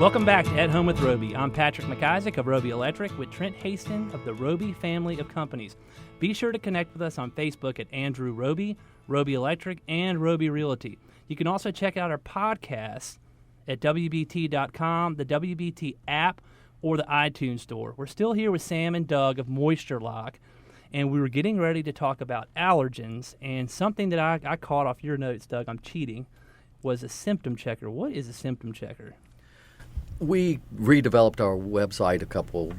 Welcome back to At Home with Roby. I'm Patrick McIsaac of Roby Electric with Trent Haston of the Roby family of companies. Be sure to connect with us on Facebook at Andrew Roby, Roby Electric, and Roby Realty. You can also check out our podcasts at WBT.com, the WBT app, or the iTunes store. We're still here with Sam and Doug of Moisture Lock, and we were getting ready to talk about allergens, and something that I caught off your notes, Doug, I'm cheating, was a symptom checker. What is a symptom checker? We redeveloped our website a couple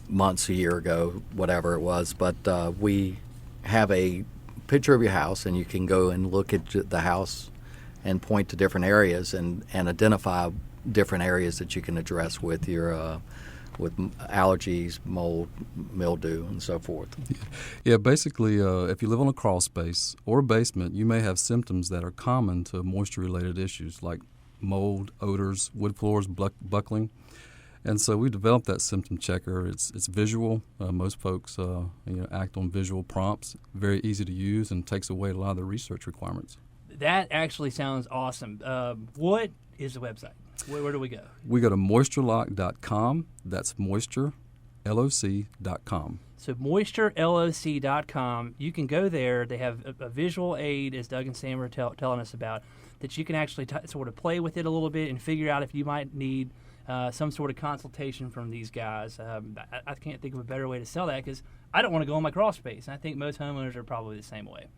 months, a year ago, whatever it was, but we have a picture of your house, and you can go and look at the house and point to different areas and identify different areas that you can address with your with allergies, mold, mildew, and so forth. Yeah, basically, if you live on a crawl space or a basement, you may have symptoms that are common to moisture-related issues like mold, odors, wood floors, buckling. And so we developed that symptom checker. It's visual. Most folks act on visual prompts. Very easy to use and takes away a lot of the research requirements. That actually sounds awesome. What is the website? Where do we go? We go to moisturelock.com. That's moistureloc.com. So moistureloc.com. You can go there. They have a visual aid, as Doug and Sam were telling us about, that you can actually sort of play with it a little bit and figure out if you might need some sort of consultation from these guys. I can't think of a better way to sell that because I don't want to go in my crawl space. And I think most homeowners are probably the same way.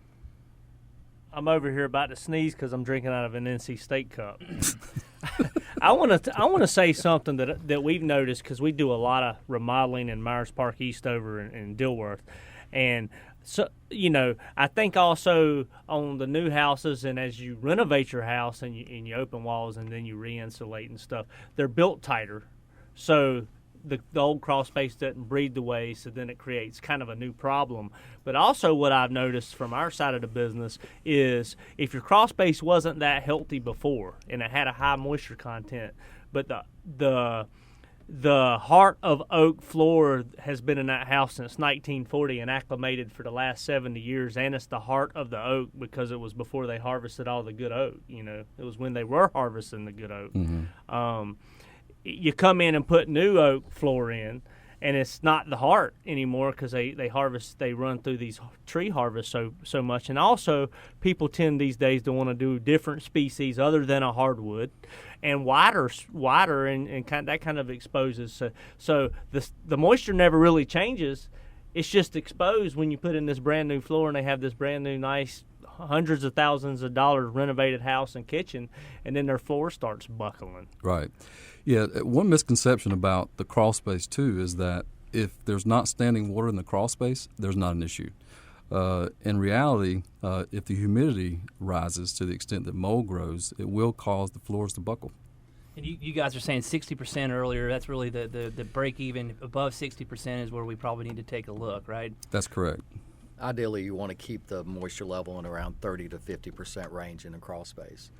I'm over here about to sneeze because I'm drinking out of an NC State cup. I want to say something that we've noticed because we do a lot of remodeling in Myers Park, Eastover, and Dilworth, and so I think also on the new houses, and as you renovate your house and you open walls and then you re-insulate and stuff, they're built tighter, so the old crawl space doesn't breathe the way, so then it creates kind of a new problem. But also what I've noticed from our side of the business is if your crawl space wasn't that healthy before and it had a high moisture content, but the heart of oak floor has been in that house since 1940 and acclimated for the last 70 years, and it's the heart of the oak because it was before they harvested all the good oak. It was when they were harvesting the good oak. Mm-hmm. You come in and put new oak floor in, and it's not the heart anymore because they run through these tree harvests so much. And also, people tend these days to want to do different species other than a hardwood, and wider, and that kind of exposes. So the moisture never really changes. It's just exposed when you put in this brand new floor, and they have this brand new nice hundreds of thousands of dollars renovated house and kitchen, and then their floor starts buckling. Right. Yeah, one misconception about the crawl space, too, is that if there's not standing water in the crawl space, there's not an issue. In reality, if the humidity rises to the extent that mold grows, it will cause the floors to buckle. And you guys are saying 60% earlier. That's really the break even. Above 60% is where we probably need to take a look, right? That's correct. Ideally, you want to keep the moisture level in around 30 to 50% range in a crawl space.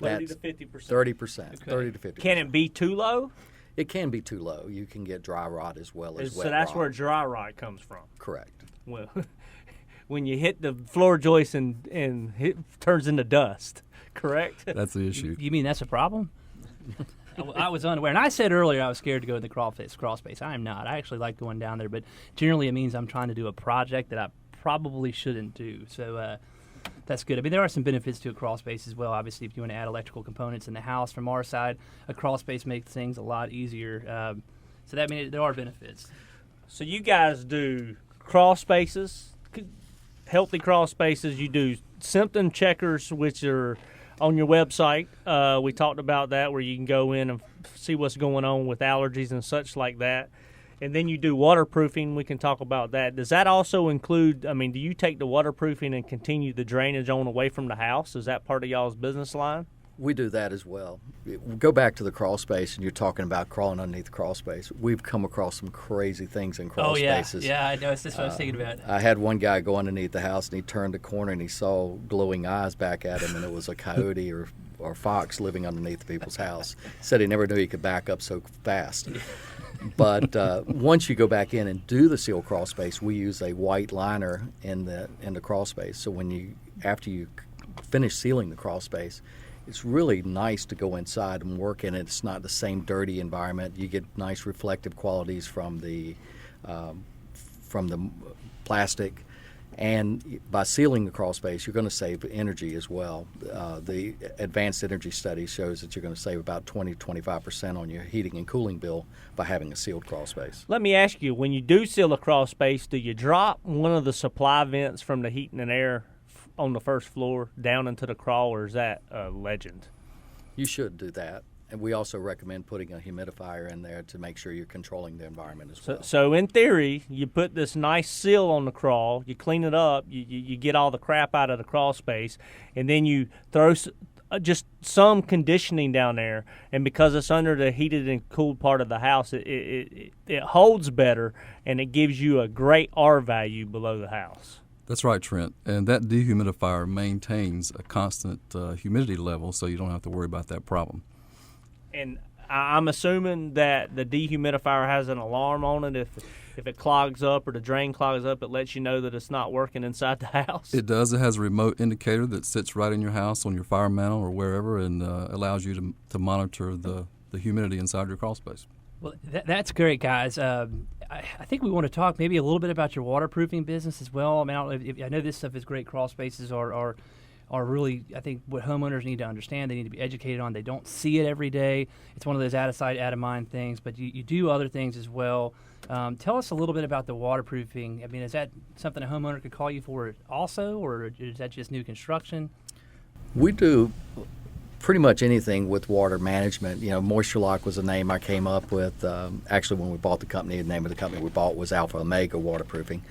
30 to 50%. 30%. Okay. 30 to 50%. Can it be too low? It can be too low. You can get dry rot as well as wet So that's rot. where dry rot comes from. Correct. Well, when you hit the floor joist and it turns into dust, correct? That's the issue. You mean that's a problem? I was unaware. And I said earlier I was scared to go to the crawl space. I am not. I actually like going down there, but generally it means I'm trying to do a project that I probably shouldn't do. So that's good. I mean, there are some benefits to a crawl space as well. Obviously, if you want to add electrical components in the house, from our side, a crawl space makes things a lot easier. So that means there are benefits. So you guys do crawl spaces, healthy crawl spaces. You do symptom checkers, which are on your website. We talked about that, where you can go in and see what's going on with allergies and such like that. And then you do waterproofing. We can talk about that. Does that also include, do you take the waterproofing and continue the drainage on away from the house? Is that part of y'all's business line? We do that as well. Go back to the crawl space, and you're talking about crawling underneath the crawl space. We've come across some crazy things in crawl spaces. Yeah, I know. That's what I was thinking about. I had one guy go underneath the house, and he turned the corner, and he saw glowing eyes back at him, and it was a coyote or fox living underneath people's house. Said he never knew he could back up so fast. But once you go back in and do the seal crawl space, we use a white liner in the crawl space. So after you finish sealing the crawl space, it's really nice to go inside and work in it. It's not the same dirty environment. You get nice reflective qualities from the plastic. And by sealing the crawl space, you're going to save energy as well. The advanced energy study shows that you're going to save about 20-25% on your heating and cooling bill by having a sealed crawl space. Let me ask you, when you do seal a crawl space, do you drop one of the supply vents from the heating and air on the first floor down into the crawl, or is that a legend? You should do that. And we also recommend putting a humidifier in there to make sure you're controlling the environment as well. So in theory, you put this nice seal on the crawl, you clean it up, you get all the crap out of the crawl space, and then you throw just some conditioning down there. And because it's under the heated and cooled part of the house, it holds better, and it gives you a great R value below the house. That's right, Trent. And that dehumidifier maintains a constant humidity level, so you don't have to worry about that problem. And I'm assuming that the dehumidifier has an alarm on it. If it clogs up or the drain clogs up, it lets you know that it's not working inside the house. It does. It has a remote indicator that sits right in your house on your fire mantle or wherever, and allows you to monitor the humidity inside your crawl space. Well, that's great, guys. I think we want to talk maybe a little bit about your waterproofing business as well. I mean, I know this stuff is great. Crawl spaces are really, I think, what homeowners need to understand. They need to be educated on. They don't see it every day. It's one of those out of sight, out of mind things, but you do other things as well. Tell us a little bit about the waterproofing. I mean, is that something a homeowner could call you for also, or is that just new construction? We do pretty much anything with water management. You know, Moisture Lock was a name I came up with. Actually, when we bought the company, the name of the company we bought was Alpha Omega Waterproofing.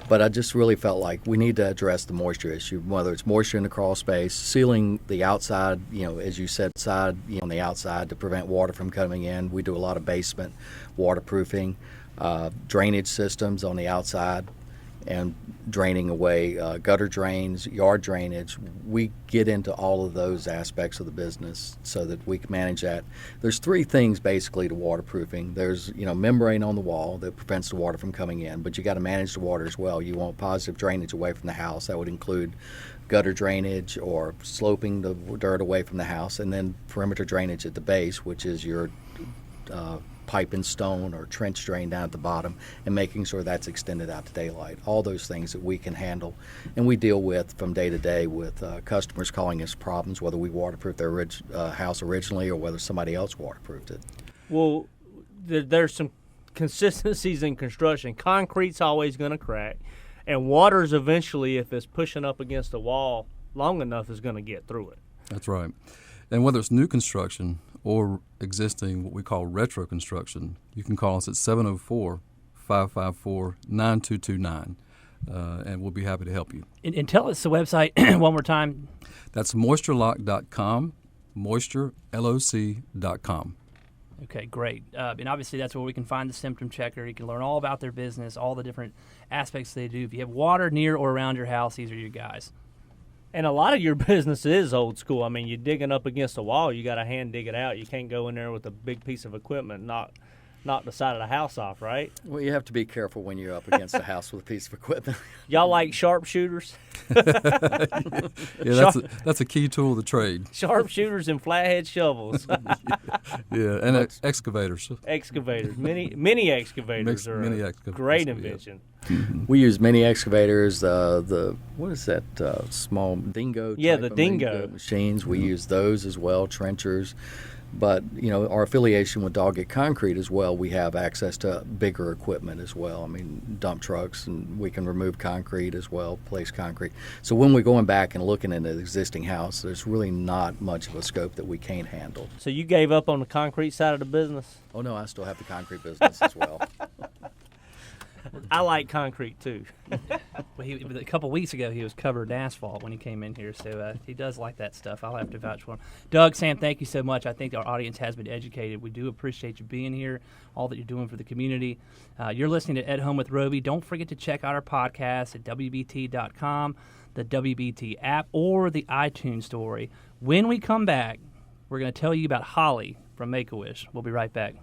But I just really felt like we need to address the moisture issue, whether it's moisture in the crawl space, sealing the outside, as you said, on the outside to prevent water from coming in. We do a lot of basement waterproofing, drainage systems on the outside, and draining away gutter drains, yard drainage. We get into all of those aspects of the business so that we can manage that. There's three things basically to waterproofing. There's membrane on the wall that prevents the water from coming in, but you got to manage the water as well. You want positive drainage away from the house. That would include gutter drainage or sloping the dirt away from the house, and then perimeter drainage at the base, which is your pipe and stone or trench drain down at the bottom, and making sure that's extended out to daylight. All those things that we can handle, and we deal with from day to day with customers calling us problems, whether we waterproofed their house originally or whether somebody else waterproofed it. Well, there's some consistencies in construction. Concrete's always going to crack, and water's eventually, if it's pushing up against the wall long enough, is going to get through it. That's right. And whether it's new construction or existing, what we call retro construction, you can call us at 704-554-9229, and we'll be happy to help you. And tell us the website one more time. That's moisturelock.com, moistureloc.com. Okay, great. And obviously that's where we can find the symptom checker. You can learn all about their business, all the different aspects they do. If you have water near or around your house, these are your guys. And a lot of your business is old school. I mean, you're digging up against a wall, you got to hand dig it out. You can't go in there with a big piece of equipment, knock the side of the house off, right? Well, you have to be careful when you're up against a house with a piece of equipment. Y'all like sharpshooters? Yeah, that's a key tool of the trade. Sharpshooters and flathead shovels. Yeah, and excavators. Excavators. Mini excavators are a great invention. Mm-hmm. We use mini excavators, what is that, small dingo? Yeah, the dingo machines. We use those as well, trenchers. But, our affiliation with Doggett Concrete as well, we have access to bigger equipment as well. I mean, dump trucks, and we can remove concrete as well, place concrete. So when we're going back and looking at an existing house, there's really not much of a scope that we can't handle. So you gave up on the concrete side of the business? Oh, no, I still have the concrete business as well. I like concrete, too. Well, a couple weeks ago, he was covered in asphalt when he came in here, so he does like that stuff. I'll have to vouch for him. Doug, Sam, thank you so much. I think our audience has been educated. We do appreciate you being here, all that you're doing for the community. You're listening to At Home with Roby. Don't forget to check out our podcast at WBT.com, the WBT app, or the iTunes Store. When we come back, we're going to tell you about Holly from Make-A-Wish. We'll be right back.